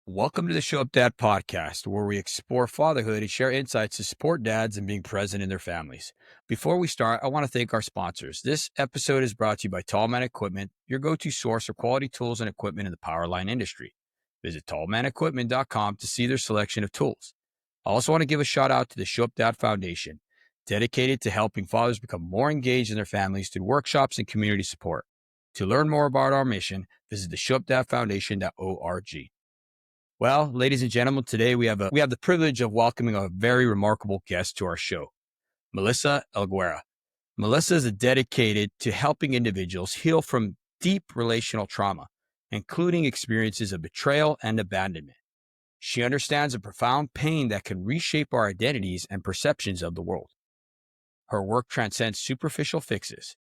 Welcome to the Show Up Dad podcast, where we explore fatherhood and share insights to support dads in being present in their families. Before we start, I want to thank our sponsors. This episode is brought to you by Tallman Equipment, your go-to source for quality tools and equipment in the power line industry. Visit tallmanequipment.com to see their selection of tools. I also want to give a shout out to the Show Up Dad Foundation, dedicated to helping fathers become more engaged in their families through workshops and community support. To learn more about our mission, visit the showupdadfoundation.org. Well, ladies and gentlemen, today we have the privilege of welcoming a very remarkable guest to our show, Melissa Elguera. Melissa is dedicated to helping individuals heal from deep relational trauma, including experiences of betrayal and abandonment. She understands the profound pain that can reshape our identities and perceptions of the world. Her work transcends superficial fixes.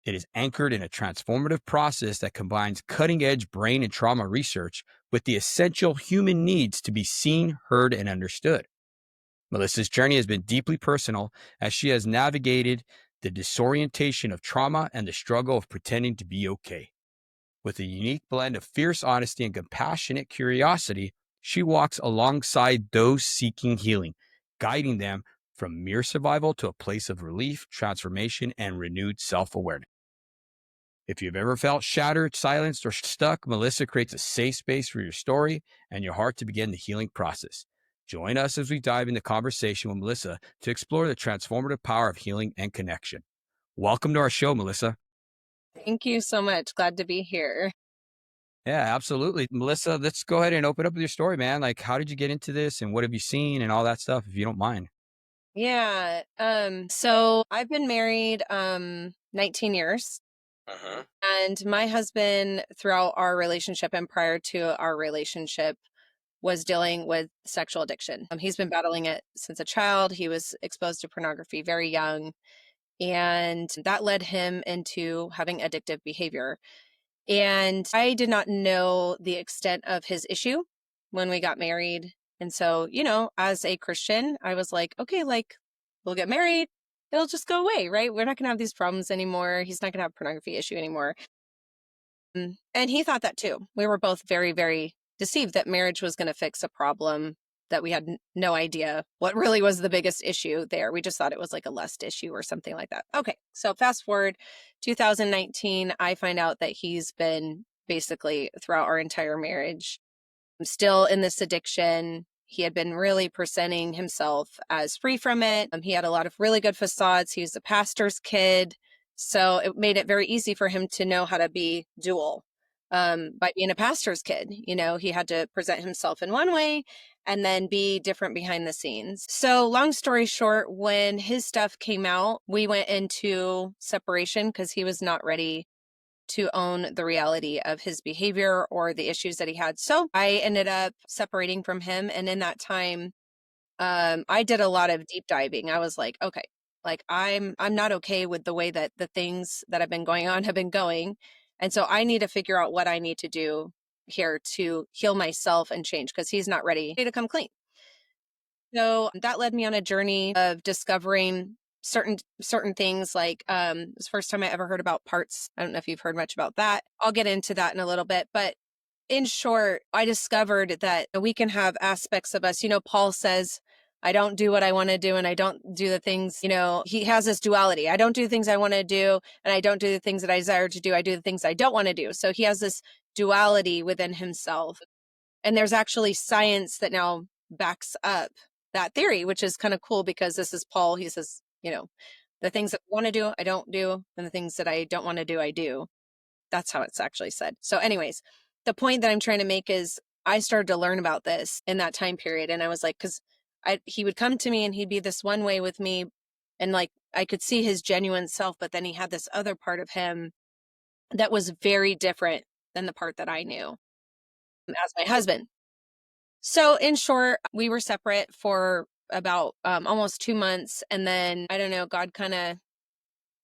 It is anchored in a transformative process that combines cutting-edge brain and trauma research with the essential human needs to be seen, heard, and understood. Melissa's journey has been deeply personal as she has navigated the disorientation of trauma and the struggle of pretending to be okay. With a unique blend of fierce honesty and compassionate curiosity, she walks alongside those seeking healing, guiding them from mere survival to a place of relief, transformation, and renewed self-awareness. If you've ever felt shattered, silenced, or stuck, Melissa creates a safe space for your story and your heart to begin the healing process. Join us as we dive into conversation with Melissa to explore the transformative power of healing and connection. Welcome to our show, Melissa. Thank you so much. Glad to be here. Yeah, absolutely. Melissa, let's go ahead and open up with your story, man. Like, how did you get into this and what have you seen and all that stuff, if you don't mind? Yeah. So I've been married 19 years. And my husband, throughout our relationship and prior to our relationship, was dealing with sexual addiction. He's been battling it since a child. He was exposed to pornography very young, and that led him into having addictive behavior. And I did not know the extent of his issue when we got married. And so, as a Christian, I was like, okay, like we'll get married. It'll just go away, right? We're not going to have these problems anymore. He's not going to have a pornography issue anymore. And he thought that too. We were both very, very deceived that marriage was going to fix a problem that we had no idea what really was the biggest issue there. We just thought it was like a lust issue or something like that. Okay, so fast forward 2019, I find out that he's been basically throughout our entire marriage still in this addiction. He had been really presenting himself as free from it. He had a lot of really good facades. He was a pastor's kid. So it made it very easy for him to know how to be dual. By being a pastor's kid, he had to present himself in one way and then be different behind the scenes. So long story short, when his stuff came out, we went into separation because he was not ready to own the reality of his behavior or the issues that he had. So I ended up separating from him. And in that time, I did a lot of deep diving. I was like, okay, like I'm not okay with the way that the things that have been going on have been going. And so I need to figure out what I need to do here to heal myself and change because he's not ready to come clean. So that led me on a journey of discovering certain things like it was the first time I ever heard about parts. I don't know if you've heard much about that. I'll get into that in a little bit, but in short, I discovered that we can have aspects of us. Paul says, I don't do what I want to do and I don't do the things, he has this duality. I don't do the things I want to do and I don't do the things that I desire to do. I do the things I don't want to do. So he has this duality within himself. And there's actually science that now backs up that theory, which is kind of cool because this is Paul. He says, the things that I want to do, I don't do. And the things that I don't want to do, I do. That's how it's actually said. So anyways, the point that I'm trying to make is I started to learn about this in that time period. And I was like, because he would come to me and he'd be this one way with me. And like, I could see his genuine self, but then he had this other part of him that was very different than the part that I knew as my husband. So in short, we were separate for about almost 2 months. And then, I don't know, God kind of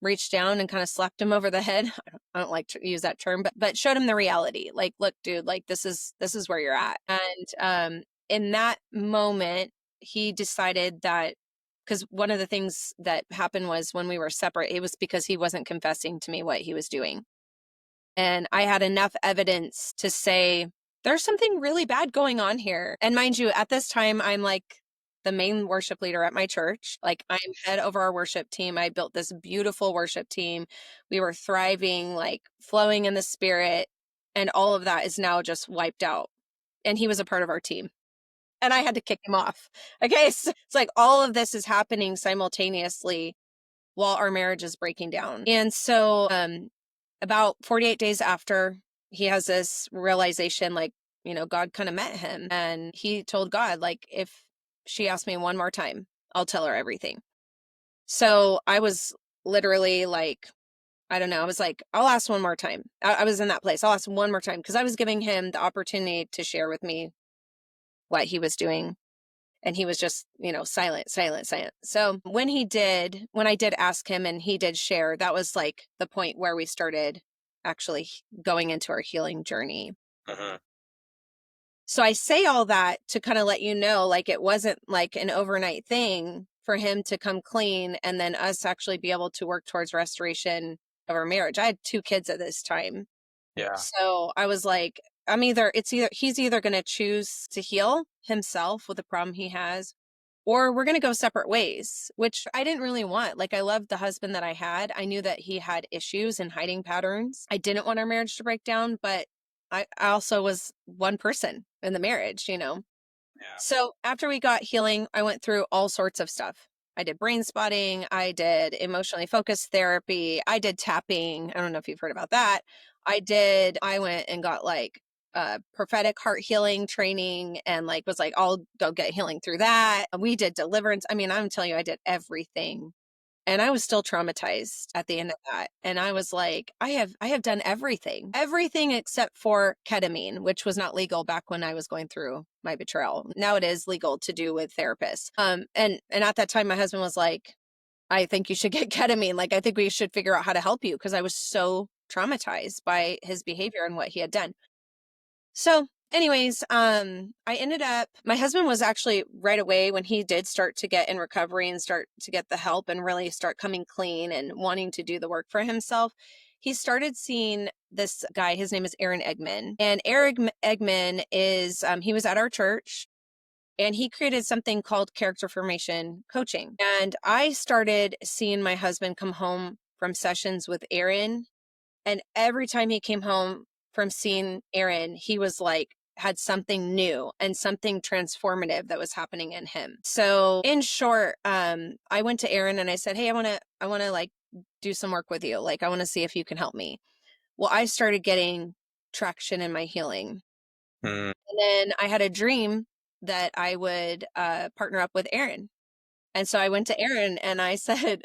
reached down and kind of slapped him over the head. I don't like to use that term, but showed him the reality. Like, look, dude, like this is where you're at. And in that moment, he decided that because one of the things that happened was when we were separate, it was because he wasn't confessing to me what he was doing. And I had enough evidence to say, there's something really bad going on here. And mind you, at this time, I'm like the main worship leader at my church. Like, I'm head over our worship team. I built this beautiful worship team. We were thriving, like flowing in the spirit. And all of that is now just wiped out. And he was a part of our team. And I had to kick him off. Okay. So it's like all of this is happening simultaneously while our marriage is breaking down. And so about 48 days after, he has this realization, like, God kind of met him and he told God, like, if she asks me one more time, I'll tell her everything. So I was literally like, I don't know. I was like, I'll ask one more time. I was in that place. I'll ask one more time because I was giving him the opportunity to share with me what he was doing. And he was just, silent, silent, silent. So when I did ask him and he did share, that was like the point where we started actually going into our healing journey. Uh-huh. So I say all that to kind of let you know, like, it wasn't like an overnight thing for him to come clean and then us actually be able to work towards restoration of our marriage. I had 2 kids at this time. Yeah. So I was like, he's either going to choose to heal himself with the problem he has, or we're going to go separate ways, which I didn't really want. Like, I loved the husband that I had. I knew that he had issues and hiding patterns. I didn't want our marriage to break down, but I also was one person in the marriage. Yeah. So after we got healing, I went through all sorts of stuff. I did brain spotting. I did emotionally focused therapy. I did tapping. I don't know if you've heard about that. I went and got like prophetic heart healing training and like was like, I'll go get healing through that. We did deliverance. I mean, I'm telling you, I did everything. And I was still traumatized at the end of that. And I was like, I have done everything except for ketamine, which was not legal back when I was going through my betrayal. Now it is legal to do with therapists. And at that time, my husband was like, I think you should get ketamine. Like, I think we should figure out how to help you because I was so traumatized by his behavior and what he had done. So anyways, my husband was actually right away when he did start to get in recovery and start to get the help and really start coming clean and wanting to do the work for himself. He started seeing this guy, his name is Aaron Eggman. And Aaron Eggman he was at our church and he created something called character formation coaching. And I started seeing my husband come home from sessions with Aaron. And every time he came home from seeing Aaron, he was like, had something new and something transformative that was happening in him. So in short, I went to Aaron and I said, hey, I want to like do some work with you. Like, I want to see if you can help me. Well, I started getting traction in my healing. Mm. And then I had a dream that I would partner up with Aaron. And so I went to Aaron and I said,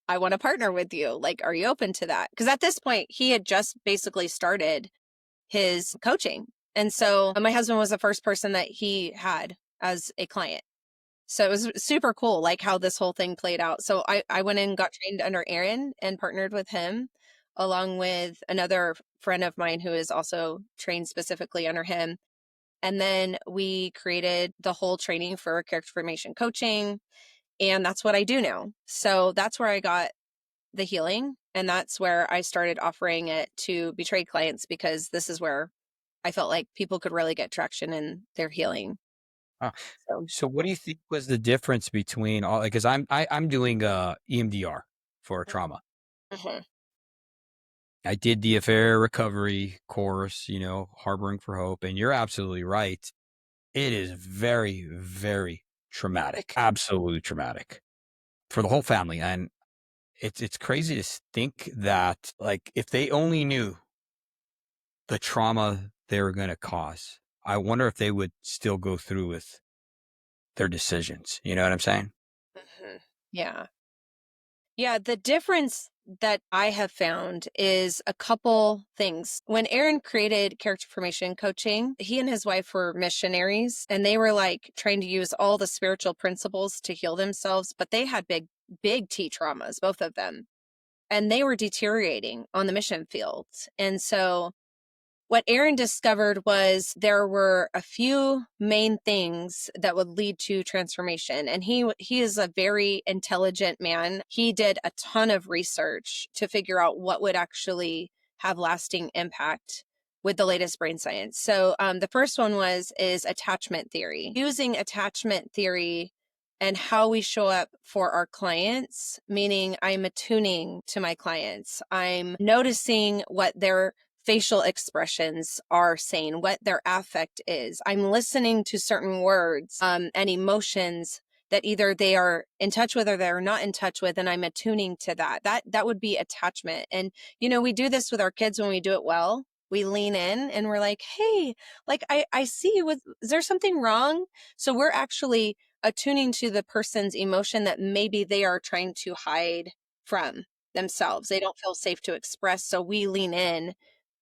I want to partner with you. Like, are you open to that? Because at this point, he had just basically started his coaching. And so my husband was the first person that he had as a client. So it was super cool, like how this whole thing played out. So I went and got trained under Aaron and partnered with him, along with another friend of mine who is also trained specifically under him. And then we created the whole training for character formation coaching. And that's what I do now. So that's where I got the healing. And that's where I started offering it to betrayed clients because this is where I felt like people could really get traction in their healing. Uh, So, so what do you think was the difference between all, because I'm doing EMDR for trauma. mhm. I did the affair recovery course, Harboring for Hope, and you're absolutely right. It is very, very traumatic, absolutely traumatic for the whole family. And it's crazy to think that, like, if they only knew the trauma they were going to cause, I wonder if they would still go through with their decisions. You know what I'm saying? Mhm. Yeah. Yeah. The difference that I have found is a couple things. When Aaron created character formation coaching, he and his wife were missionaries and they were like trying to use all the spiritual principles to heal themselves, but they had big T traumas, both of them. And they were deteriorating on the mission field. And so what Aaron discovered was there were a few main things that would lead to transformation. And he is a very intelligent man. He did a ton of research to figure out what would actually have lasting impact with the latest brain science. So the first one is attachment theory. Using attachment theory and how we show up for our clients, meaning I'm attuning to my clients. I'm noticing what their facial expressions are saying, what their affect is. I'm listening to certain words and emotions that either they are in touch with or they're not in touch with, and I'm attuning to that. That would be attachment. And, we do this with our kids when we do it well. We lean in and we're like, hey, like, I see you is there something wrong? So we're actually attuning to the person's emotion that maybe they are trying to hide from themselves. They don't feel safe to express. So we lean in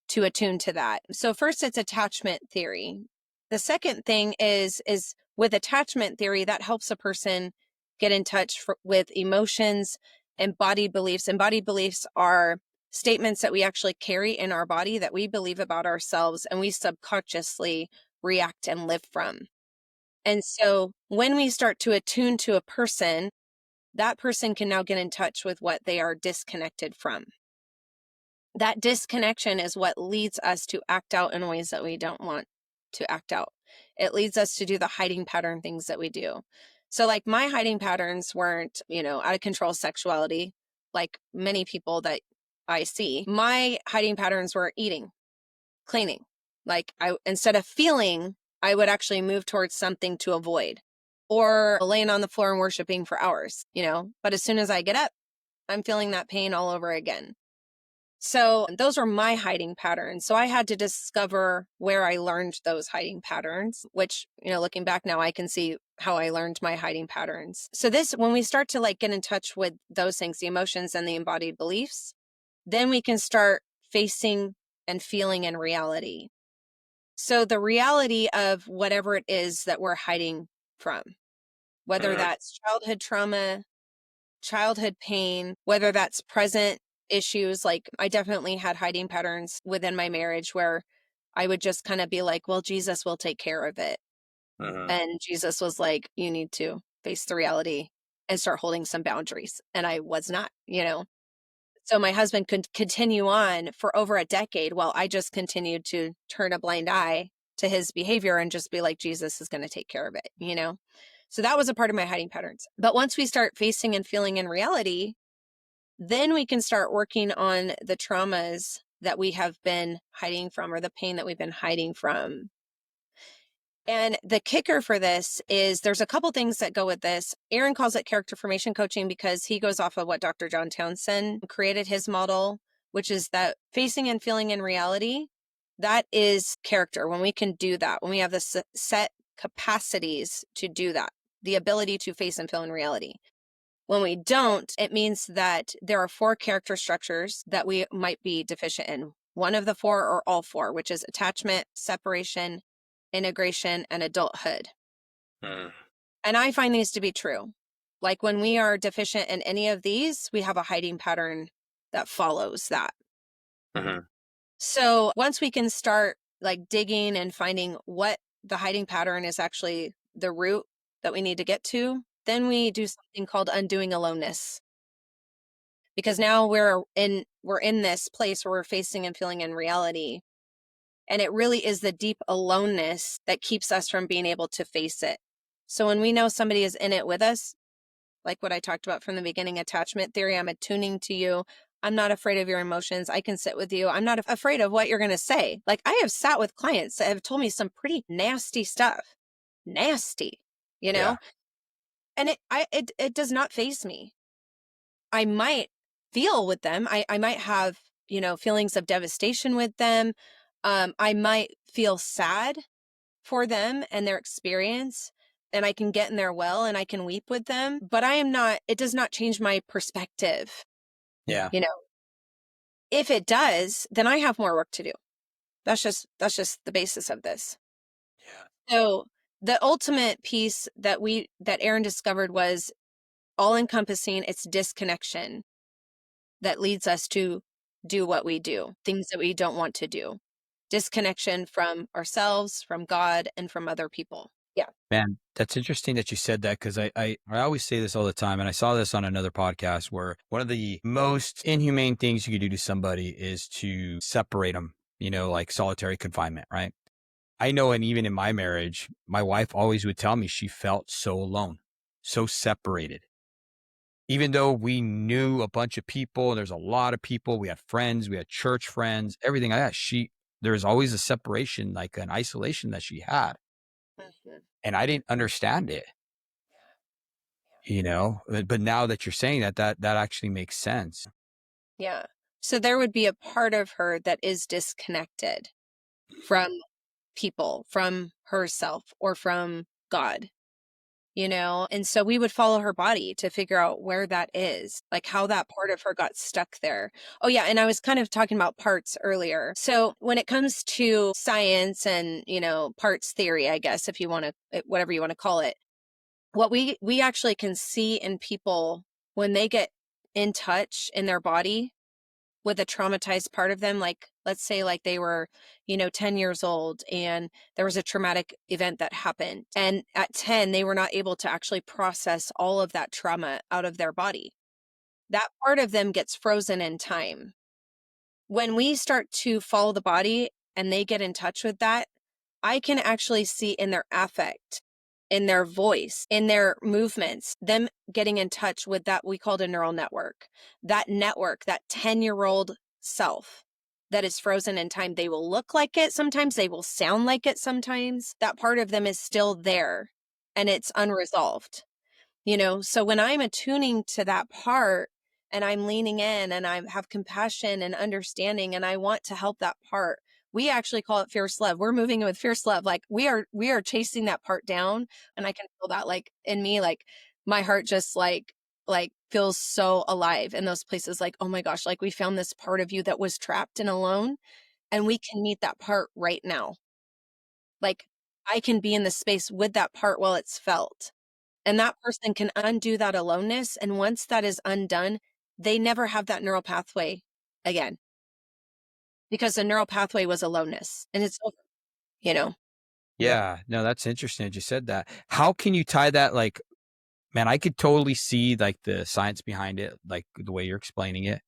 to attune to that. So first it's attachment theory. The second thing is with attachment theory, that helps a person get in touch with emotions and body beliefs. And body beliefs are statements that we actually carry in our body that we believe about ourselves and we subconsciously react and live from. And so when we start to attune to a person, that person can now get in touch with what they are disconnected from. That disconnection is what leads us to act out in ways that we don't want to act out. It leads us to do the hiding pattern things that we do. So like my hiding patterns weren't, out of control sexuality, like many people that I see. My hiding patterns were eating, cleaning. Like instead of feeling, I would actually move towards something to avoid, or laying on the floor and worshiping for hours, but as soon as I get up, I'm feeling that pain all over again. So those were my hiding patterns. So I had to discover where I learned those hiding patterns, which, looking back now, I can see how I learned my hiding patterns. So when we start to get in touch with those things, the emotions and the embodied beliefs, then we can start facing and feeling in reality. So the reality of whatever it is that we're hiding from, whether that's childhood trauma, childhood pain, whether that's present issues. Like I definitely had hiding patterns within my marriage where I would just kind of be like, well, Jesus will take care of it. And Jesus was like, you need to face the reality and start holding some boundaries. And I was not, So my husband could continue on for over a decade while I just continued to turn a blind eye to his behavior and just be like, Jesus is going to take care of it, So that was a part of my hiding patterns. But once we start facing and feeling in reality, then we can start working on the traumas that we have been hiding from or the pain that we've been hiding from. And the kicker for this is there's a couple things that go with this. Aaron calls it character formation coaching because he goes off of what Dr. John Townsend created his model, which is that facing and feeling in reality, that is character. When we can do that, when we have the set capacities to do that, the ability to face and feel in reality. When we don't, it means that there are 4 character structures that we might be deficient in. One of the 4 or all 4, which is attachment, separation, integration, and adulthood. And I find these to be true. Like when we are deficient in any of these, we have a hiding pattern that follows that. So once we can start digging and finding what the hiding pattern is actually the root that we need to get to, then we do something called undoing aloneness. Because now we're in this place where we're facing and feeling in reality. And it really is the deep aloneness that keeps us from being able to face it. So when we know somebody is in it with us, like what I talked about from the beginning, attachment theory, I'm attuning to you. I'm not afraid of your emotions. I can sit with you. I'm not afraid of what you're going to say. Like I have sat with clients that have told me some pretty nasty stuff. Nasty, Yeah. And it does not faze me. I might feel with them. I might have, feelings of devastation with them. I might feel sad for them and their experience, and I can get in their well and I can weep with them, but it does not change my perspective. Yeah. If it does, then I have more work to do. That's just the basis of this. Yeah. So the ultimate piece that Aaron discovered was all encompassing. It's disconnection that leads us to do what we do, things that we don't want to do. Disconnection from ourselves, from God, and from other people. Yeah. Man, that's interesting that you said that because I always say this all the time. And I saw this on another podcast where one of the most inhumane things you can do to somebody is to separate them like solitary confinement, right? I know, and even in my marriage, my wife always would tell me she felt so alone, so separated. Even though we knew a bunch of people, there's a lot of people, we had friends, we had church friends, everything like that. There's always a separation, like an isolation that she had. Mhm. And I didn't understand it, but now that you're saying that actually makes sense. Yeah. So there would be a part of her that is disconnected from people, from herself, or from God, And so we would follow her body to figure out where that is, like how that part of her got stuck there. Oh, yeah. And I was kind of talking about parts earlier. So when it comes to science and, parts theory, I guess, if you want to, whatever you want to call it, what we actually can see in people when they get in touch in their body with a traumatized part of them, like let's say like they were 10 years old and there was a traumatic event that happened, and at 10 they were not able to actually process all of that trauma out of their body. That part of them gets frozen in time. When we start to follow the body and they get in touch with that, I can actually see in their affect, in their voice, in their movements, them getting in touch with that we called a neural network. That network, that 10-year-old self that is frozen in time, they will look like it sometimes, they will sound like it sometimes. That part of them is still there and it's unresolved. So when I'm attuning to that part and I'm leaning in and I have compassion and understanding and I want to help that part, we actually call it fierce love. We're moving with fierce love. Like we are chasing that part down, and I can feel that like in me, like my heart just like feels so alive in those places. Like, oh my gosh, like we found this part of you that was trapped and alone, and we can meet that part right now. Like I can be in the space with that part while it's felt. And that person can undo that aloneness, and once that is undone, they never have that neural pathway again, because the neural pathway was aloneness, and it's over, you know? Yeah. Yeah, no, that's interesting that you said that. How can you tie that? Like, man, I could totally see like the science behind it, like the way you're explaining it.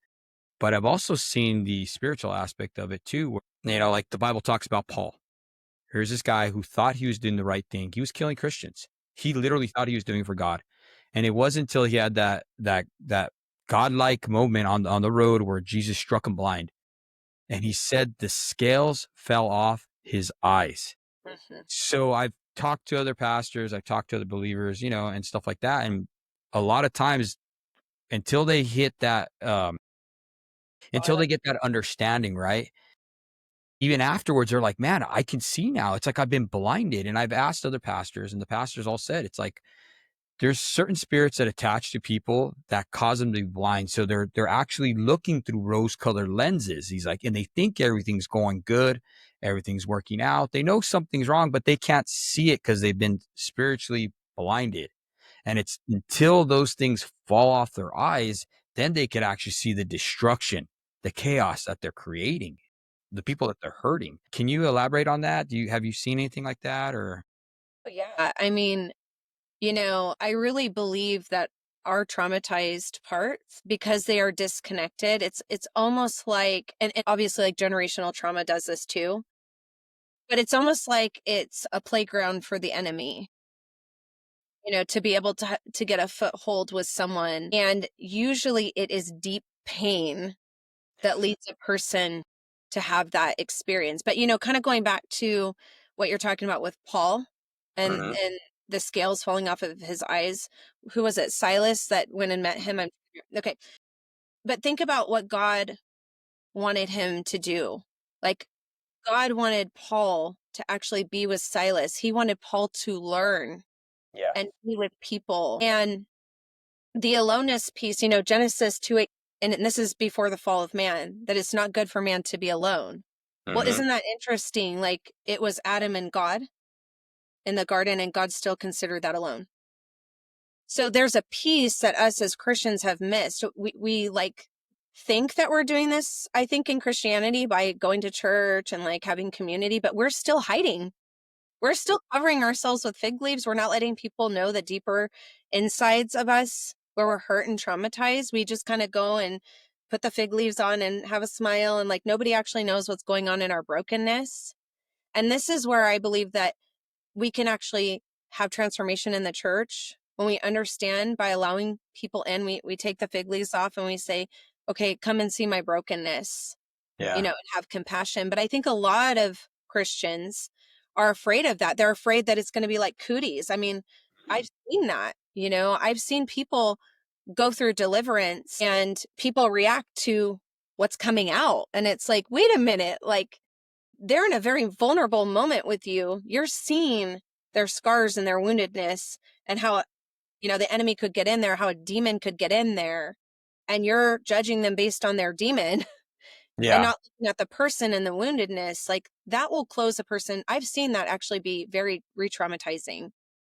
But I've also seen the spiritual aspect of it too. Like the Bible talks about Paul. Here's this guy who thought he was doing the right thing. He was killing Christians. He literally thought he was doing it for God. And it wasn't until he had that godlike moment on the road where Jesus struck him blind. And he said the scales fell off his eyes. Mhm. So I've talked to other pastors, I've talked to other believers, and stuff like that. And a lot of times until they hit that, until they get that understanding, right? Even afterwards, they're like, man, I can see now. It's like I've been blinded. And I've asked other pastors, and the pastors all said, it's like there's certain spirits that attach to people that cause them to be blind. So they're actually looking through rose-colored lenses. He's like, and they think everything's going good, everything's working out. They know something's wrong, but they can't see it because they've been spiritually blinded. And it's until those things fall off their eyes, then they could actually see the destruction, the chaos that they're creating, the people that they're hurting. Can you elaborate on that? Have you seen anything like that, or? Yeah. I mean, I really believe that our traumatized parts, because they are disconnected, it's almost like, and obviously like generational trauma does this too, but it's almost like it's a playground for the enemy, to be able to get a foothold with someone. And usually it is deep pain that leads a person to have that experience. But, kind of going back to what you're talking about with Paul and Mhm. and the scales falling off of his eyes. Who was it? Silas that went and met him. Okay. But think about what God wanted him to do. Like God wanted Paul to actually be with Silas. He wanted Paul to learn Yeah. and be with people. And the aloneness piece, Genesis 2:8, and this is before the fall of man, that it's not good for man to be alone. Well, Mhm. isn't that interesting? Like it was Adam and God in the garden, and God still considered that alone. So there's a piece that us as Christians have missed. We like think that we're doing this, I think, in Christianity by going to church and like having community, but we're still hiding. We're still covering ourselves with fig leaves. We're not letting people know the deeper insides of us where we're hurt and traumatized. We just kind of go and put the fig leaves on and have a smile, and like nobody actually knows what's going on in our brokenness. And this is where I believe that we can actually have transformation in the church when we understand by allowing people in. We take the fig leaves off and we say, okay, come and see my brokenness, Yeah. and have compassion. But I think a lot of Christians are afraid of that. They're afraid that it's going to be like cooties. I mean, I've seen that, I've seen people go through deliverance and people react to what's coming out. And it's like, wait a minute, like they're in a very vulnerable moment with you. You're seeing their scars and their woundedness and how, the enemy could get in there, how a demon could get in there. And you're judging them based on their demon and Yeah. not looking at the person and the woundedness. Like that will close a person. I've seen that actually be very re-traumatizing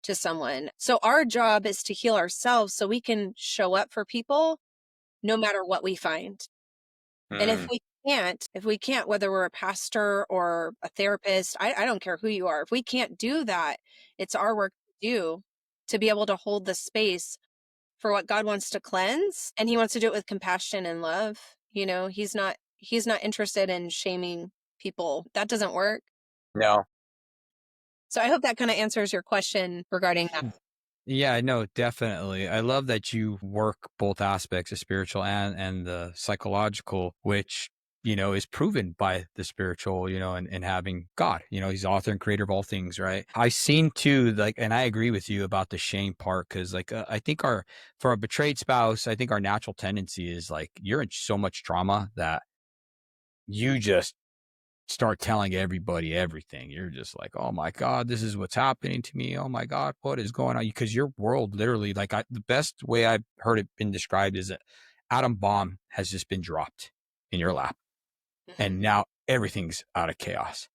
to someone. So our job is to heal ourselves so we can show up for people no matter what we find. And Mm. if we can't, whether we're a pastor or a therapist, I don't care who you are, if we can't do that, it's our work to do to be able to hold the space for what God wants to cleanse. And he wants to do it with compassion and love. He's not interested in shaming people. That doesn't work. No. So I hope that kind of answers your question regarding that. Yeah, no, definitely. I love that you work both aspects, the spiritual and the psychological, which, is proven by the spiritual, and having God, he's the author and creator of all things, right? I seen too, like, and I agree with you about the shame part. Cause like, I think for a betrayed spouse, I think our natural tendency is like, you're in so much trauma that you just start telling everybody everything. You're just like, oh my God, this is what's happening to me. Oh my God, what is going on? Because your world literally, like the best way I've heard it been described is that atom bomb has just been dropped in your lap. Mhm. And now everything's out of chaos.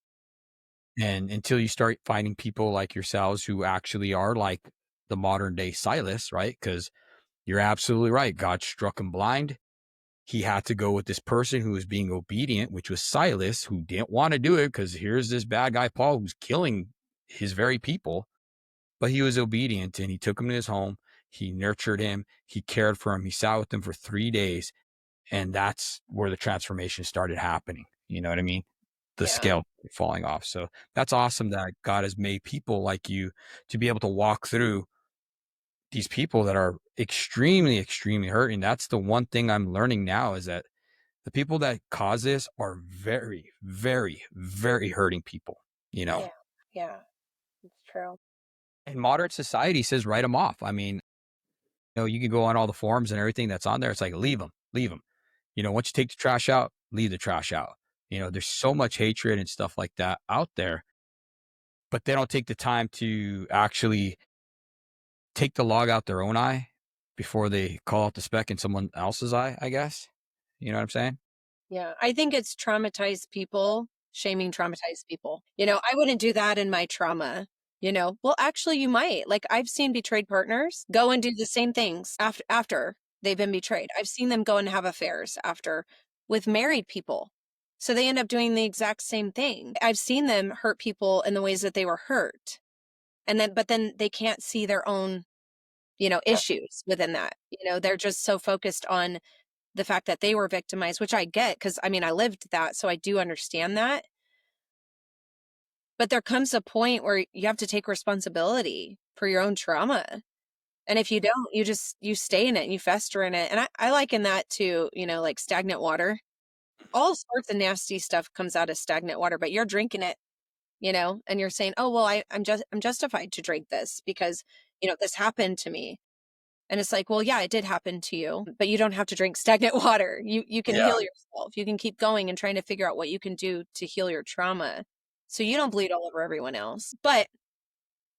And until you start finding people like yourselves who actually are like the modern day Silas, right? Because you're absolutely right. God struck him blind. He had to go with this person who was being obedient, which was Silas, who didn't want to do it because here's this bad guy, Paul, who's killing his very people. But he was obedient and he took him to his home. He nurtured him. He cared for him. He sat with him for 3 days. And that's where the transformation started happening. You know what I mean? The Yeah. scale falling off. So that's awesome that God has made people like you to be able to walk through these people that are extremely, extremely hurting. That's the one thing I'm learning now is that the people that cause this are very, very, very hurting people, Yeah. Yeah. It's true. and modern society says write them off. I mean, you can go on all the forums and everything that's on there. It's like, leave them, leave them. Once you take the trash out, leave the trash out. There's so much hatred and stuff like that out there, but they don't take the time to actually take the log out their own eye before they call out the speck in someone else's eye, I guess. You know what I'm saying? Yeah. I think it's traumatized people, shaming traumatized people. I wouldn't do that in my trauma. Well, actually, you might. Like, I've seen betrayed partners go and do the same things after they've been betrayed. I've seen them go and have affairs after with married people. So they end up doing the exact same thing. I've seen them hurt people in the ways that they were hurt. But then they can't see their own, issues within that. They're just so focused on the fact that they were victimized, which I get because I mean, I lived that. So I do understand that. But there comes a point where you have to take responsibility for your own trauma. And if you don't, you stay in it and you fester in it. And I liken that to, like stagnant water. All sorts of nasty stuff comes out of stagnant water, but you're drinking it, and you're saying, oh, well, I'm justified to drink this because, this happened to me. And it's like, well, yeah, it did happen to you, but you don't have to drink stagnant water. You can Yeah. heal yourself. You can keep going and trying to figure out what you can do to heal your trauma so you don't bleed all over everyone else. But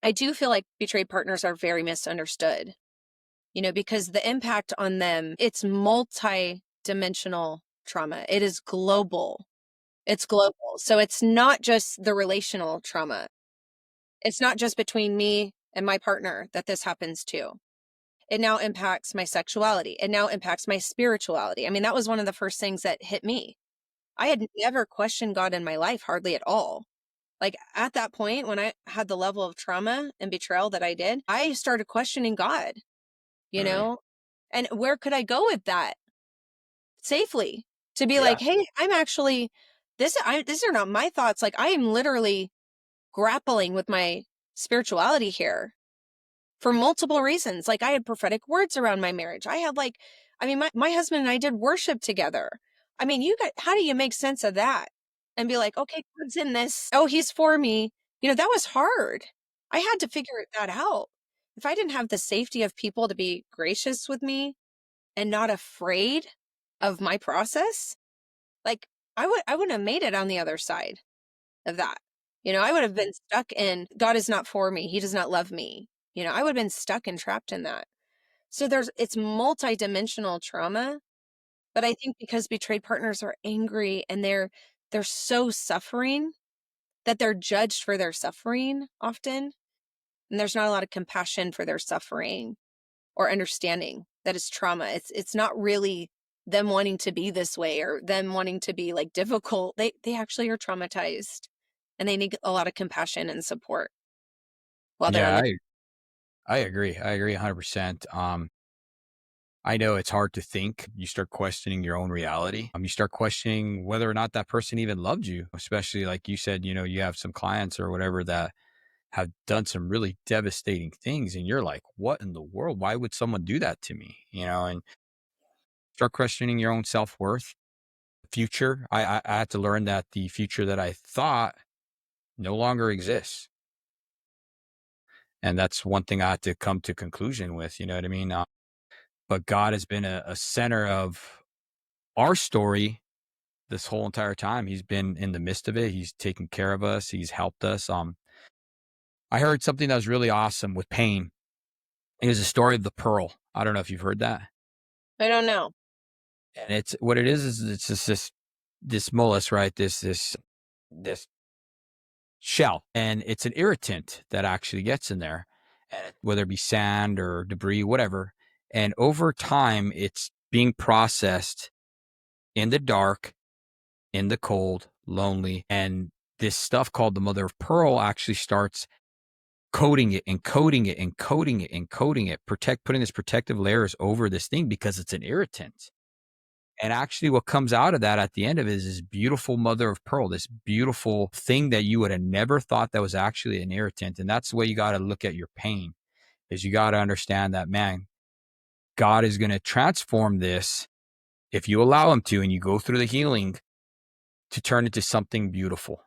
I do feel like betrayed partners are very misunderstood, because the impact on them, it's multi-dimensional trauma. It is global. It's global. So it's not just the relational trauma. It's not just between me and my partner that this happens to. It now impacts my sexuality. It now impacts my spirituality. I mean, that was one of the first things that hit me. I had never questioned God in my life, hardly at all. Like at that point, when I had the level of trauma and betrayal that I did, I started questioning God, you Mm. know, and where could I go with that? safely to be Yeah. like, hey, I'm actually, these are not my thoughts. Like, I am literally grappling with my spirituality here for multiple reasons. Like, I had prophetic words around my marriage. I had my husband and I did worship together. I mean, how do you make sense of that and be like, okay, God's in this. Oh, he's for me. That was hard. I had to figure that out. If I didn't have the safety of people to be gracious with me and not afraid of my process, like I wouldn't have made it on the other side of that. I would have been stuck in God is not for me. He does not love me. I would have been stuck and trapped in that. So it's multidimensional trauma, but I think because betrayed partners are angry and they're so suffering that they're judged for their suffering often, and there's not a lot of compassion for their suffering or understanding that it's trauma. It's not really them wanting to be this way or them wanting to be like difficult. They actually are traumatized and they need a lot of compassion and support while they're on Yeah, the I agree. I agree 100%. I know it's hard to think. You start questioning your own reality. You start questioning whether or not that person even loved you, especially like you said, you have some clients or whatever that have done some really devastating things. And you're like, what in the world? Why would someone do that to me? And start questioning your own self-worth, future. I had to learn that the future that I thought no longer exists. And that's one thing I had to come to conclusion with, you know what I mean? But God has been a center of our story this whole entire time. He's been in the midst of it. He's taken care of us. He's helped us. I heard something that was really awesome with pain. It was a story of the pearl. I don't know if you've heard that. I don't know. And it's what it is it's just this mollusk, right? This shell, and it's an irritant that actually gets in there, and whether it be sand or debris, whatever. And over time, it's being processed in the dark, in the cold, lonely, and this stuff called the mother of pearl actually starts coating it and coating it and coating it and coating it, putting this protective layers over this thing because it's an irritant. And actually, what comes out of that at the end of it is this beautiful mother of pearl, this beautiful thing that you would have never thought that was actually an irritant. And that's the way you got to look at your pain, is you got to understand that, man, God is going to transform this if you allow him to, and you go through the healing to turn into something beautiful.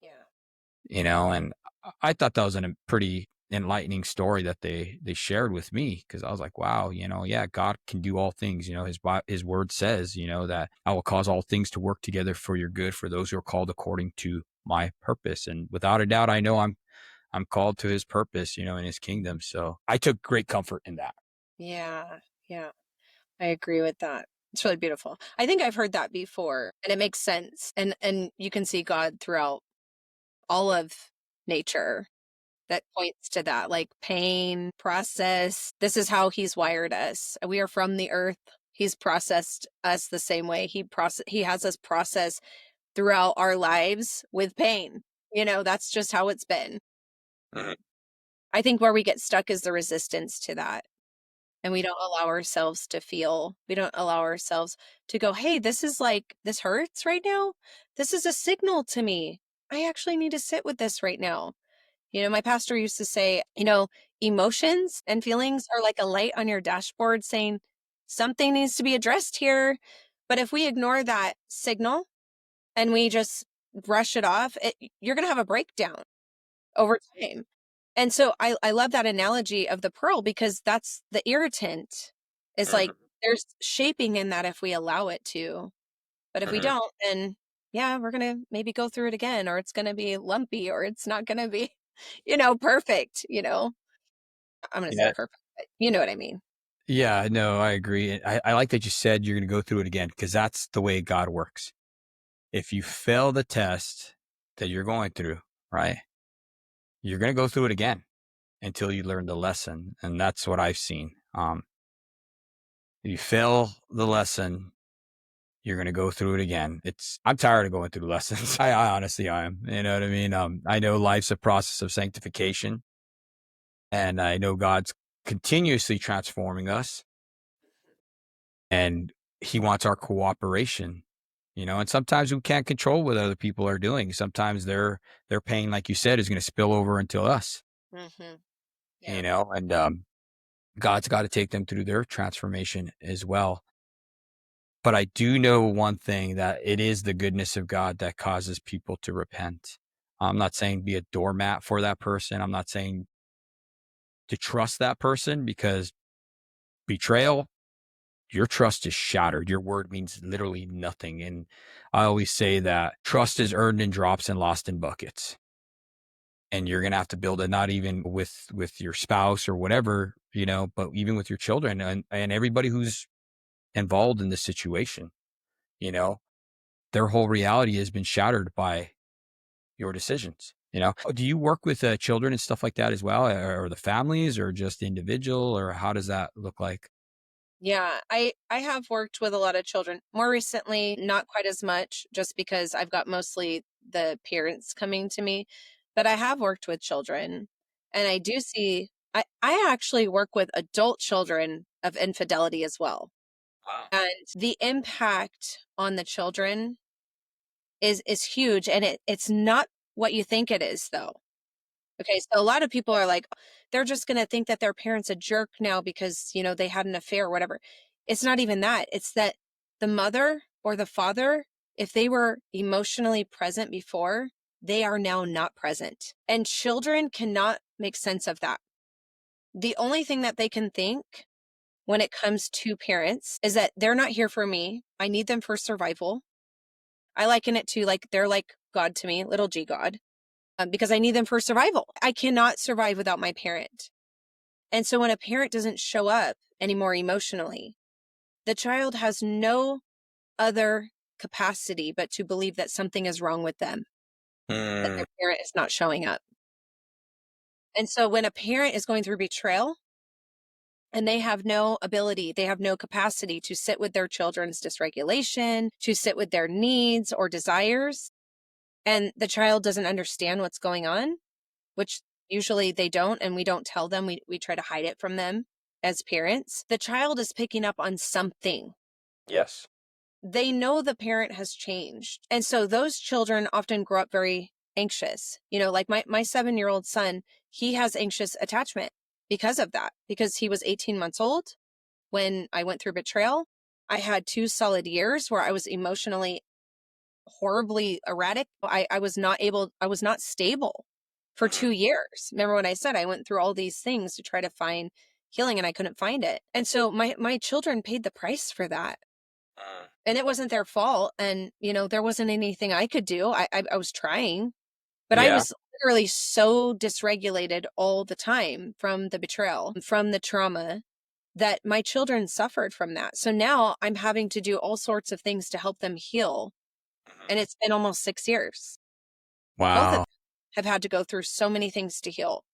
Yeah. And I thought that was a pretty enlightening story that they shared with me, because I was like, wow, yeah, God can do all things. His word says, that I will cause all things to work together for your good for those who are called according to my purpose. And without a doubt, I know I'm called to his purpose, in his kingdom. So I took great comfort in that. Yeah. Yeah. I agree with that. It's really beautiful. I think I've heard that before and it makes sense. And you can see God throughout all of nature that points to that, like pain, process. This is how he's wired us. We are from the earth. He's processed us the same way. He has us process throughout our lives with pain. That's just how it's been. Mhm. I think where we get stuck is the resistance to that. And we don't allow ourselves to feel, we don't allow ourselves to go, hey, this hurts right now. This is a signal to me. I actually need to sit with this right now. My pastor used to say, emotions and feelings are like a light on your dashboard saying something needs to be addressed here. But if we ignore that signal and we just brush it off, you're going to have a breakdown over time. And so I love that analogy of the pearl because that's the irritant. It's like there's shaping in that if we allow it to. But if we don't, then yeah, we're going to maybe go through it again, or it's going to be lumpy, or it's not going to be, perfect. I'm going to say Yeah. perfect, but you know what I mean. Yeah, no, I agree. I like that you said you're going to go through it again, because that's the way God works. If you fail the test that you're going through, right, you're going to go through it again until you learn the lesson. And that's what I've seen. If you fail the lesson, you're going to go through it again. I'm tired of going through lessons. I honestly am. You know what I mean? I know life's a process of sanctification, and I know God's continuously transforming us. And he wants our cooperation, and sometimes we can't control what other people are doing. Sometimes their pain, like you said, is going to spill over into us, Mhm. Yeah. and God's got to take them through their transformation as well. But I do know one thing, that it is the goodness of God that causes people to repent. I'm not saying be a doormat for that person. I'm not saying to trust that person, because betrayal, your trust is shattered. Your word means literally nothing. And I always say that trust is earned in drops and lost in buckets. And you're gonna have to build it, not even with your spouse or whatever, but even with your children and everybody who's involved in this situation. You know, their whole reality has been shattered by your decisions. Do you work with children and stuff like that as well, or the families, or just individual, or how does that look like? Yeah, I have worked with a lot of children. More recently, not quite as much, just because I've got mostly the parents coming to me, but I have worked with children, and I do see I actually work with adult children of infidelity as well. Wow. And the impact on the children is huge, and it's not what you think it is, though. Okay, so a lot of people are like, they're just gonna think that their parent's a jerk now because, they had an affair or whatever. It's not even that. It's that the mother or the father, if they were emotionally present before, they are now not present. And children cannot make sense of that. The only thing that they can think when it comes to parents is that they're not here for me. I need them for survival. I liken it to like they're like God to me, little g God, because I need them for survival. I cannot survive without my parent. And so when a parent doesn't show up anymore emotionally, the child has no other capacity but to believe that something is wrong with them, that Mm, their parent is not showing up. And so when a parent is going through betrayal and they have no ability, they have no capacity to sit with their children's dysregulation, to sit with their needs or desires, and the child doesn't understand what's going on, which usually they don't, and we don't tell them. We try to hide it from them as parents. The child is picking up on something. yes. They know the parent has changed. And so those children often grow up very anxious. Like my 7-year-old son, he has anxious attachment because of that, because he was 18 months old when I went through betrayal. I had 2 solid years where I was emotionally horribly erratic. I was not stable for Mhm. 2 years. Remember when I said I went through all these things to try to find healing and I couldn't find it. And so my children paid the price for that. Mm. And it wasn't their fault. And, there wasn't anything I could do. I was trying, but I Yeah. was literally so dysregulated all the time from the betrayal, from the trauma, that my children suffered from that. So now I'm having to do all sorts of things to help them heal. Mhm. And it's been almost 6 years. Both of them Wow. have had to go through so many things to heal,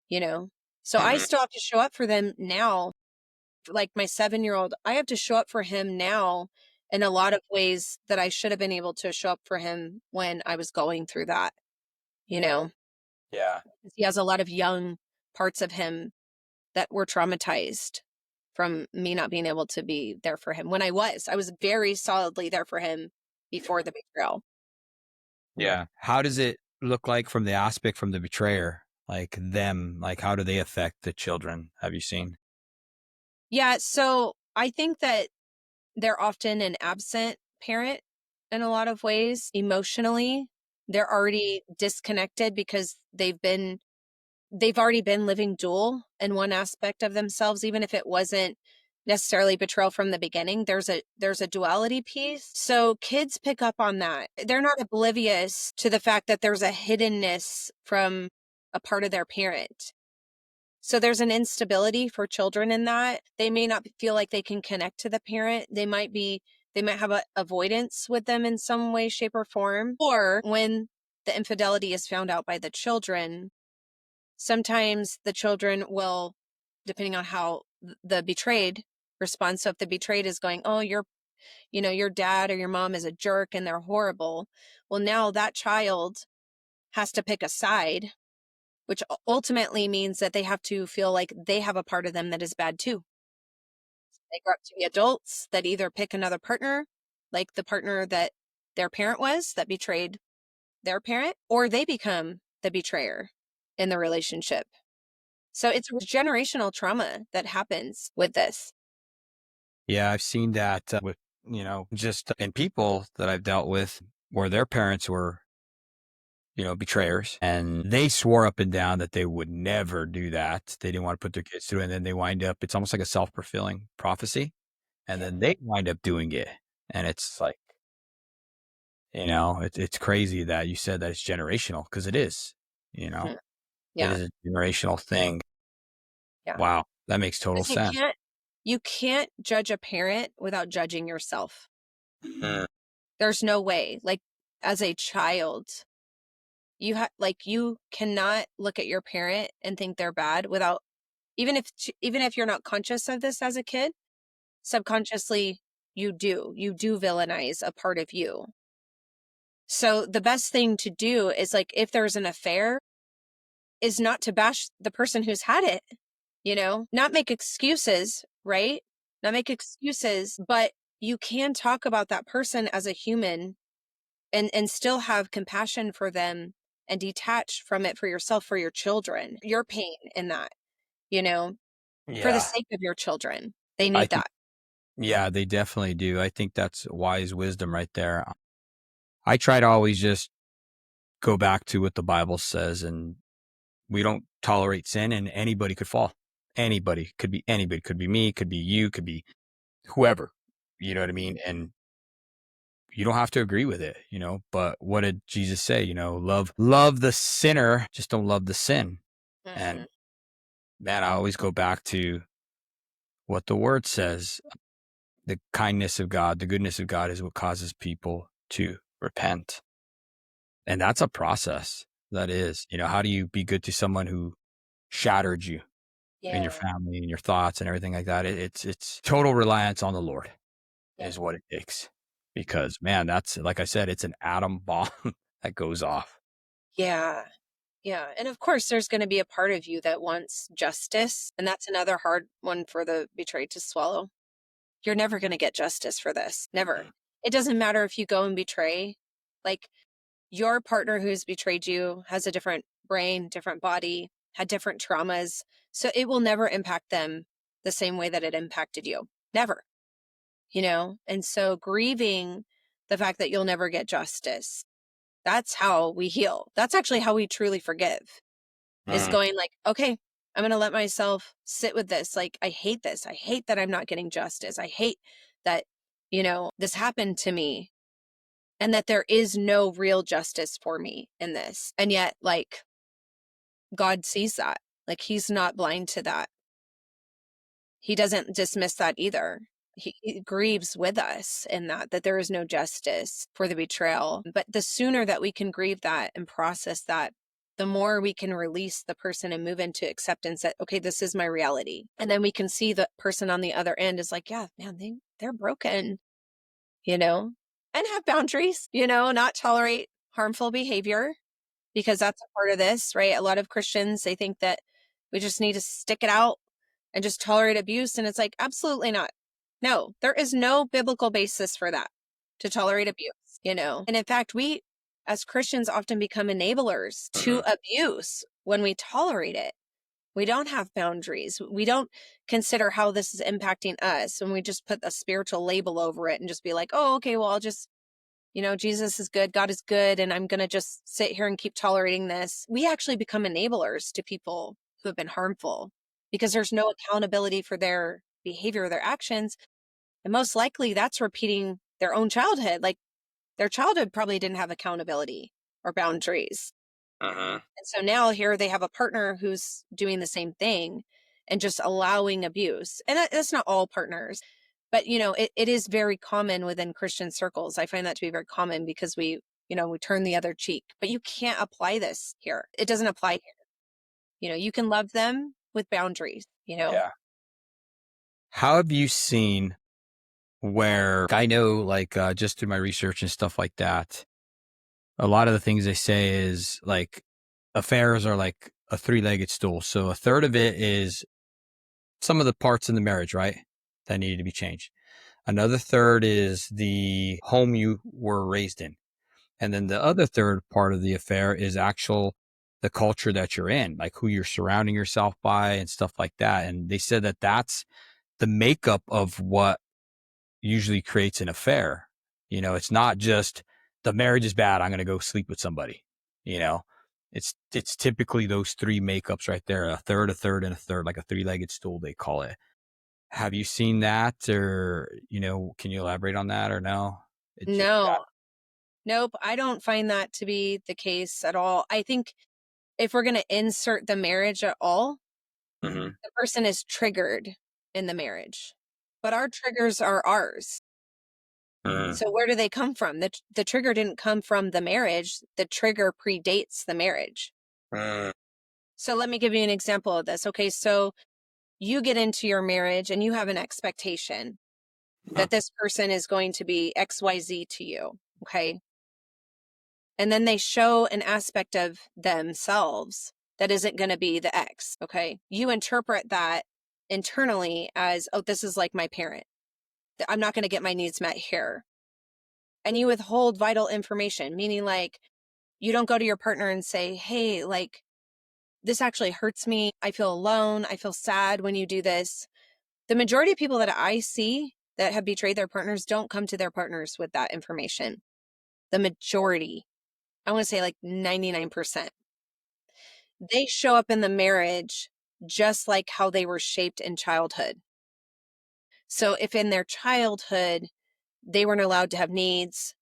you know? So I Mhm. still have to show up for them now. Like my 7-year-old, I have to show up for him now in a lot of ways that I should have been able to show up for him when I was going through that, you know? Yeah. He has a lot of young parts of him that were traumatized from me not being able to be there for him when I was very solidly there for him before the betrayal. Yeah. How does it look like from the aspect from the betrayer? Like them, like how do they affect the children? Have you seen? Yeah, so I think that they're often an absent parent in a lot of ways emotionally. They're already disconnected because they've already been living dual in one aspect of themselves, even if it wasn't necessarily betrayal from the beginning. There's a duality piece. So kids pick up on that. They're not oblivious to the fact that there's a hiddenness from a part of their parent. So there's an instability for children in that. They may not feel like they can connect to the parent. They might have a avoidance with them in some way, shape, or form. Or when the infidelity is found out by the children, sometimes the children will, depending on how the betrayed response. So if the betrayed is going, oh, your dad or your mom is a jerk and they're horrible. Well, now that child has to pick a side, which ultimately means that they have to feel like they have a part of them that is bad too. They grow up to be adults that either pick another partner, like the partner that their parent was that betrayed their parent, or they become the betrayer in the relationship. So it's generational trauma that happens with this. Yeah, I've seen that with, just in people that I've dealt with where their parents were, betrayers, and they swore up and down that they would never do that. They didn't want to put their kids through it. And then they wind up, it's almost like a self-fulfilling prophecy. And then they wind up doing it. And it's like, it's crazy that you said that it's generational, because it is, Mhm. it Yeah. is a generational thing. Yeah. Wow. That makes total 'Cause sense. you can't judge a parent without judging yourself. Mhm. There's no way. Like, as a child, you cannot look at your parent and think they're bad without, even if you're not conscious of this as a kid, subconsciously you do villainize a part of you. So the best thing to do is, like, if there's an affair, is not to bash the person who's had it, not make excuses, right? Not make excuses, but you can talk about that person as a human, and still have compassion for them and detach from it for yourself, for your children, your pain in that, you know, for the Yeah. sake of your children. They I need think, that. yeah, they definitely do. I think that's wise wisdom right there. I try to always just go back to what the Bible says, and we don't tolerate sin, and anybody could fall. Anybody could be anybody, could be me, could be you, could be whoever. You know what I mean? And you don't have to agree with it, but what did Jesus say? Love the sinner, just don't love the sin. Mhm. And man, I always go back to what the word says. The kindness of God, the goodness of God is what causes people to repent. And that's a process. That is, how do you be good to someone who shattered you and your Yeah. family and your thoughts and everything like that? It's total reliance on the Lord Yeah. is what it takes. Because man, that's, like I said, it's an atom bomb that goes off. Yeah. Yeah. And of course, there's going to be a part of you that wants justice. And that's another hard one for the betrayed to swallow. You're never going to get justice for this. Never. Mhm. It doesn't matter if you go and betray. Like, your partner who's betrayed you has a different brain, different body, had different traumas. So it will never impact them the same way that it impacted you. Never, And so grieving the fact that you'll never get justice, that's how we heal. That's actually how we truly forgive, is Mhm. going like, okay, I'm going to let myself sit with this. Like, I hate this. I hate that I'm not getting justice. I hate that, this happened to me, and that there is no real justice for me in this. And yet, like, God sees that. Like, he's not blind to that. He doesn't dismiss that either. He grieves with us in that there is no justice for the betrayal. But the sooner that we can grieve that and process that, the more we can release the person and move into acceptance that, okay, this is my reality. And then we can see the person on the other end is like, yeah, man, they're broken, and have boundaries, not tolerate harmful behavior, because that's a part of this, right? A lot of Christians, they think that we just need to stick it out and just tolerate abuse. And it's like, absolutely not. No, there is no biblical basis for that, to tolerate abuse. And in fact, we as Christians often become enablers to Mhm. abuse when we tolerate it. We don't have boundaries. We don't consider how this is impacting us. And we just put a spiritual label over it and just be like, oh, okay, well, I'll just, Jesus is good, God is good, and I'm going to just sit here and keep tolerating this. We actually become enablers to people who have been harmful, because there's no accountability for their behavior, their actions. And most likely that's repeating their own childhood. Like, their childhood probably didn't have accountability or boundaries. Mhm. And so now here they have a partner who's doing the same thing and just allowing abuse. And that's not all partners, but it is very common within Christian circles. I find that to be very common because we turn the other cheek. But you can't apply this here. It doesn't apply here. You can love them with boundaries. Yeah. How have you seen where I know, like, just through my research and stuff like that, a lot of the things they say is like affairs are like a three-legged stool. So a third of it is some of the parts in the marriage, right? that needed to be changed. Another third is the home you were raised in. And then the other third part of the affair is the culture that you're in, like who you're surrounding yourself by and stuff like that. And they said that that's the makeup of what usually creates an affair. It's not just the marriage is bad, I'm going to go sleep with somebody. You know, it's typically those three makeups right there, a third, and a third, like a three-legged stool, they call it. Have you seen that, or, can you elaborate on that, or no? It just, No, nope. I don't find that to be the case at all. I think if we're going to insert the marriage at all, Mhm. the person is triggered in the marriage, but our triggers are ours. Mm. So where do they come from? The trigger didn't come from the marriage. The trigger predates the marriage. Mm. So let me give you an example of this. Okay, so you get into your marriage and you have an expectation that this person is going to be XYZ to you. Okay. And then they show an aspect of themselves that isn't going to be the X. Okay. You interpret that internally as, oh, this is like my parent. I'm not going to get my needs met here. And you withhold vital information, meaning like you don't go to your partner and say, hey, like this actually hurts me. I feel alone. I feel sad when you do this. The majority of people that I see that have betrayed their partners don't come to their partners with that information. The majority, I want to say like 99%. They show up in the marriage just like how they were shaped in childhood. So if in their childhood, they weren't allowed to have needs,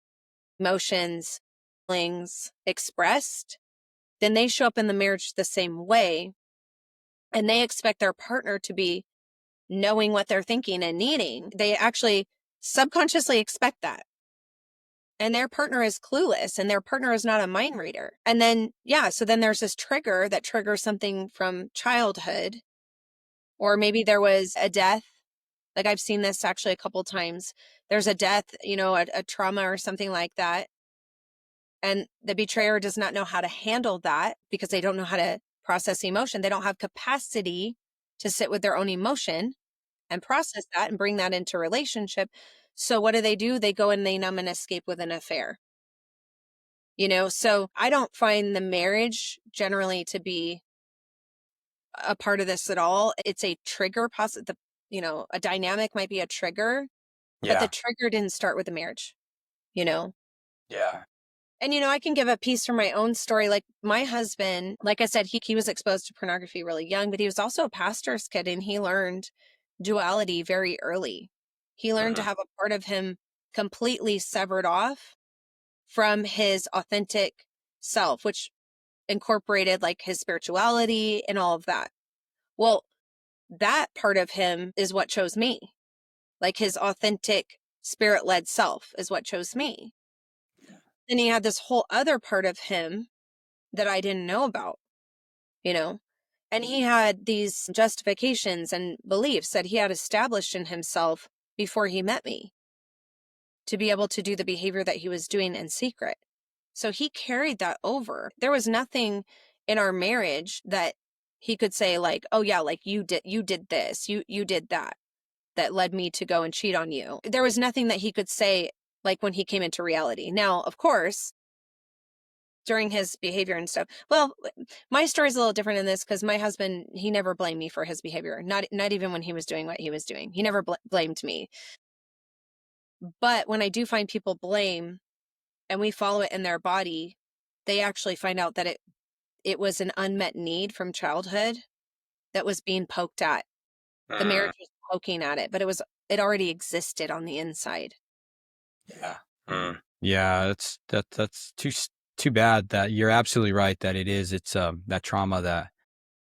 emotions, feelings expressed, then they show up in the marriage the same way. And they expect their partner to be knowing what they're thinking and needing. They actually subconsciously expect that. And their partner is clueless and their partner is not a mind reader. And then, yeah, so then there's this trigger that triggers something from childhood, or maybe there was a death. Like I've seen this actually a couple times. There's a death, a trauma or something like that. And the betrayer does not know how to handle that because they don't know how to process emotion. They don't have capacity to sit with their own emotion and process that and bring that into relationship. So what do? They go and they numb and escape with an affair. So I don't find the marriage generally to be a part of this at all. It's a trigger, a dynamic might be a trigger, but the Yeah. trigger didn't start with the marriage, you know? Yeah. And, I can give a piece from my own story. Like my husband, like I said, he was exposed to pornography really young, but he was also a pastor's kid and he learned duality very early. He learned to Mhm. have a part of him completely severed off from his authentic self, which incorporated like his spirituality and all of that. Well, that part of him is what chose me. Like his authentic spirit led self is what chose me. Then he had this whole other part of him that I didn't know about, you know? And he had these justifications and beliefs that he had established in himself before he met me to be able to do the behavior that he was doing in secret. So he carried that over. There was nothing in our marriage that he could say like, "Oh yeah, like you did this, you did that led me to go and cheat on you." There was nothing that he could say like when he came into reality. Now, of course, during his behavior and stuff. Well, my story is a little different in this because my husband, he never blamed me for his behavior. Not even when he was doing what he was doing. He never blamed me. But when I do find people blame and we follow it in their body, they actually find out that it was an unmet need from childhood that was being poked at. The Mm. marriage was poking at it, but it already existed on the inside. Yeah. Mm. Yeah, that's too bad. That you're absolutely right that it's that trauma that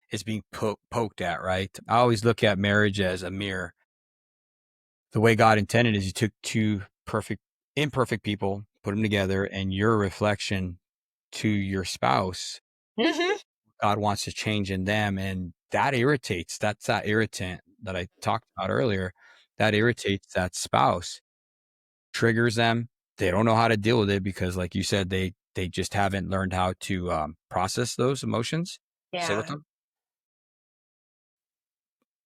is being poked at, right? I always look at marriage as a mirror. The way God intended is He took two imperfect people, put them together, and your reflection to your spouse, Hmm. God wants to change in them, and that irritates. That's that irritant that I talked about earlier. That irritates that spouse, triggers them. They don't know how to deal with it because, like you said, they just haven't learned how to process those emotions, sit with Yeah. them.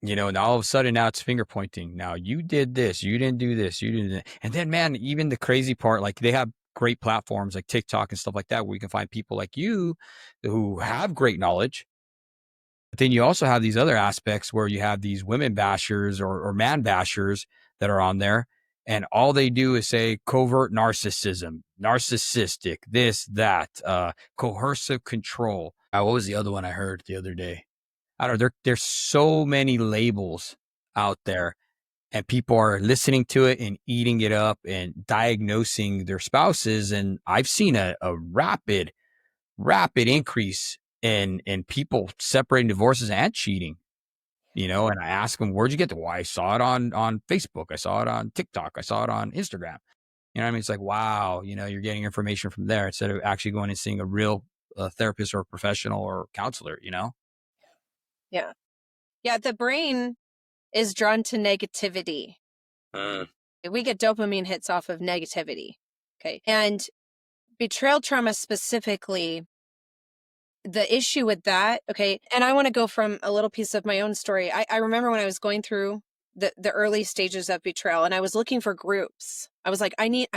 And all of a sudden now it's finger pointing. Now you did this, you didn't do this, you didn't. And then, man, even the crazy part, like they have great platforms like TikTok and stuff like that, where you can find people like you who have great knowledge. But then you also have these other aspects where you have these women bashers or man bashers that are on there. And all they do is say covert narcissism, narcissistic, this, that, coercive control. What was the other one I heard the other day? I don't know. There's so many labels out there, and people are listening to it and eating it up and diagnosing their spouses. And I've seen a rapid increase in people separating divorces and cheating. And I ask them, where'd you get the? Why? I saw it on Facebook. I saw it on TikTok. I saw it on Instagram. You know what I mean? It's like, wow, you're getting information from there instead of actually going and seeing a real therapist or a professional or counselor, Yeah. Yeah. The brain is drawn to negativity. We get dopamine hits off of negativity. Okay. And betrayal trauma specifically, the issue with that, okay, and I want to go from a little piece of my own story. I remember when I was going through the early stages of betrayal, and I was looking for groups. I was like, I need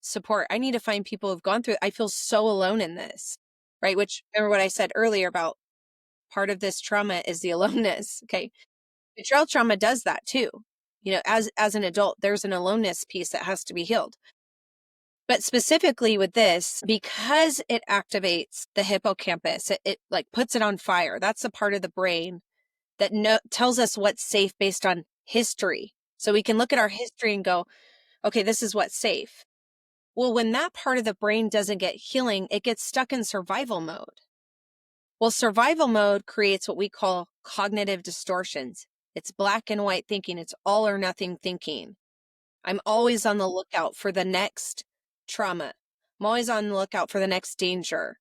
support. I need to find people who've gone through it. I feel so alone in this, right? Which, remember what I said earlier about part of this trauma is the aloneness. Okay. Betrayal trauma does that too. As an adult, there's an aloneness piece that has to be healed. But specifically with this, because it activates the hippocampus, it like puts it on fire. That's the part of the brain that tells us what's safe based on history. So we can look at our history and go, okay, this is what's safe. Well, when that part of the brain doesn't get healing, it gets stuck in survival mode. Well, survival mode creates what we call cognitive distortions. It's black and white thinking. It's all or nothing thinking. I'm always on the lookout for the next trauma. I'm always on the lookout for the next danger.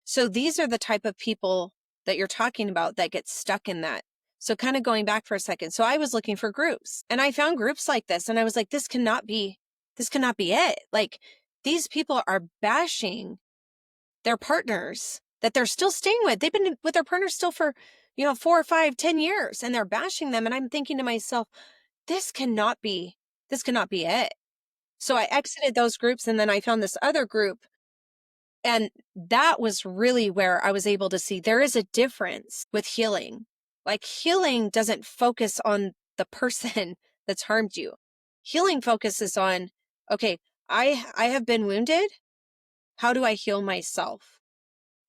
So these are the type of people that you're talking about that get stuck in that. So kind of going back for a second. So I was looking for groups, and I found groups like this, and I was like, this cannot be it. Like, these people are bashing their partners that they're still staying with. They've been with their partners still for, 4 or 5, 10 years, and they're bashing them. And I'm thinking to myself, this cannot be it. So I exited those groups, and then I found this other group. And that was really where I was able to see there is a difference with healing. Like, healing doesn't focus on the person that's harmed you. Healing focuses on, okay, I have been wounded. How do I heal myself?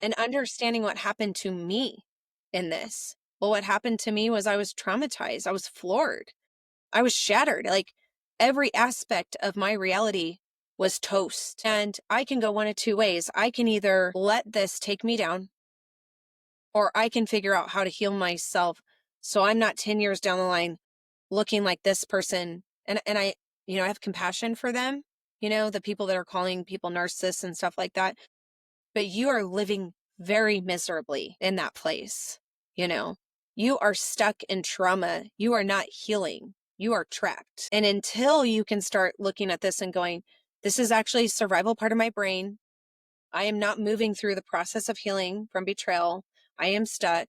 And understanding what happened to me in this. Well, what happened to me was I was traumatized. I was floored. I was shattered. Like, every aspect of my reality was toast. And I can go one of two ways. I can either let this take me down, or I can figure out how to heal myself so I'm not 10 years down the line looking like this person. And I, I have compassion for them, the people that are calling people narcissists and stuff like that. But you are living very miserably in that place. You are stuck in trauma. You are not healing. You are trapped. And until you can start looking at this and going, this is actually a survival part of my brain. I am not moving through the process of healing from betrayal. I am stuck.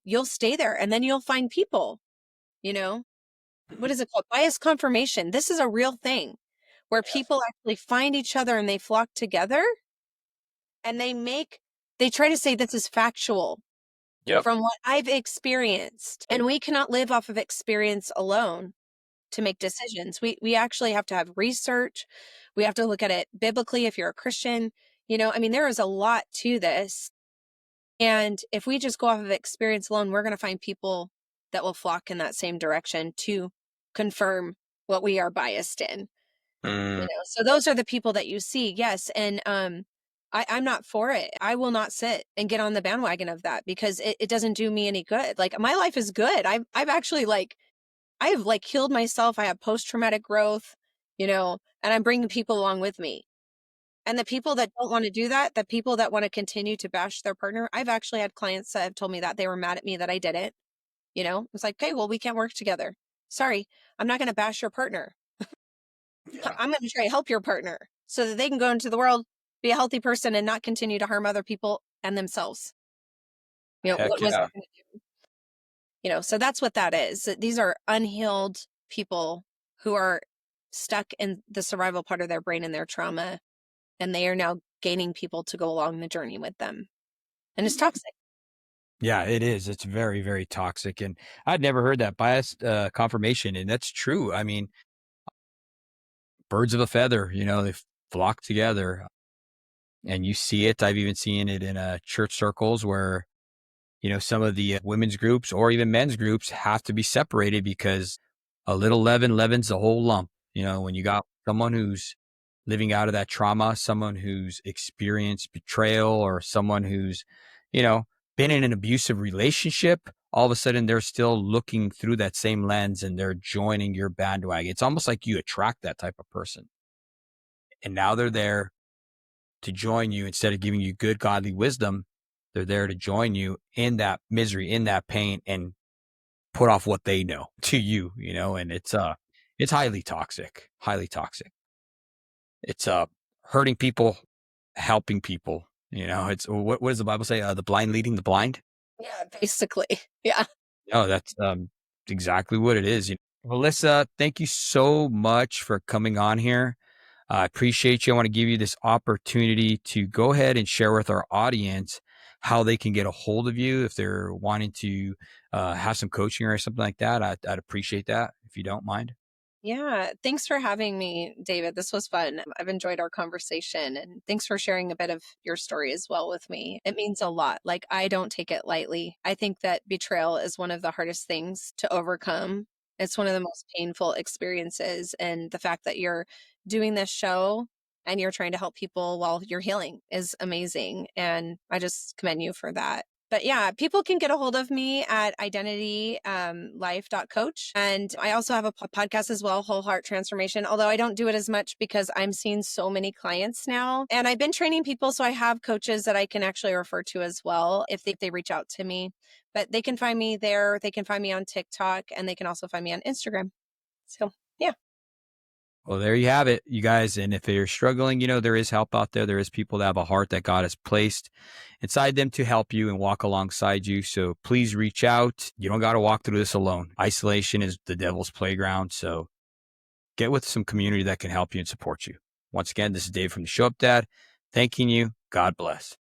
You'll stay there, and then you'll find people, what is it called? Bias confirmation. This is a real thing where people actually find each other and they flock together, and they try to say this is factual. Yep. From what I've experienced. And we cannot live off of experience alone to make decisions. We actually have to have research. We have to look at it biblically if you're a Christian. There is a lot to this. And if we just go off of experience alone, we're going to find people that will flock in that same direction to confirm what we are biased in. So those are the people that you see. Yes. And I'm not for it. I will not sit and get on the bandwagon of that, because it doesn't do me any good. Like, my life is good. I've actually I've healed myself. I have post-traumatic growth, and I'm bringing people along with me. And the people that don't want to do that, the people that want to continue to bash their partner, I've actually had clients that have told me that they were mad at me that I didn't. It's like, okay, well, we can't work together. Sorry, I'm not going to bash your partner. Yeah. I'm going to try to help your partner so that they can go into the world, be a healthy person, and not continue to harm other people and themselves. What was I going to do? So that's what that is. These are unhealed people who are stuck in the survival part of their brain and their trauma, and they are now gaining people to go along the journey with them. And it's toxic. Yeah, it is. It's very, very toxic. And I'd never heard that biased confirmation. And that's true. I mean, birds of a feather, they flock together and you see it. I've even seen it in church circles where, some of the women's groups or even men's groups have to be separated because a little leaven leavens the whole lump. When you got someone who's living out of that trauma, someone who's experienced betrayal, or someone who's, you know, been in an abusive relationship, all of a sudden they're still looking through that same lens and they're joining your bandwagon. It's almost like you attract that type of person. And now they're there to join you instead of giving you good, godly wisdom. They're there to join you in that misery, in that pain, and put off what they know to you, and it's highly toxic, highly toxic. It's hurting people, helping people. It's what does the Bible say? The blind leading the blind. Yeah, basically. Yeah. No, that's exactly what it is. Melissa, thank you so much for coming on here. I appreciate you. I want to give you this opportunity to go ahead and share with our audience how they can get a hold of you if they're wanting to have some coaching or something like that. I'd appreciate that if you don't mind. Yeah. Thanks for having me, David. This was fun. I've enjoyed our conversation, and thanks for sharing a bit of your story as well with me. It means a lot. Like, I don't take it lightly. I think that betrayal is one of the hardest things to overcome. It's one of the most painful experiences. And the fact that you're doing this show and you're trying to help people while you're healing is amazing. And I just commend you for that. But yeah, people can get a hold of me at identitylife.coach. And I also have a podcast as well, Whole Heart Transformation, although I don't do it as much because I'm seeing so many clients now. And I've been training people, so I have coaches that I can actually refer to as well if they reach out to me. But they can find me there. They can find me on TikTok, and they can also find me on Instagram. So yeah. Well, there you have it, you guys. And if you're struggling, there is help out there. There is people that have a heart that God has placed inside them to help you and walk alongside you. So please reach out. You don't got to walk through this alone. Isolation is the devil's playground. So get with some community that can help you and support you. Once again, this is Dave from the Show Up Dad, thanking you. God bless.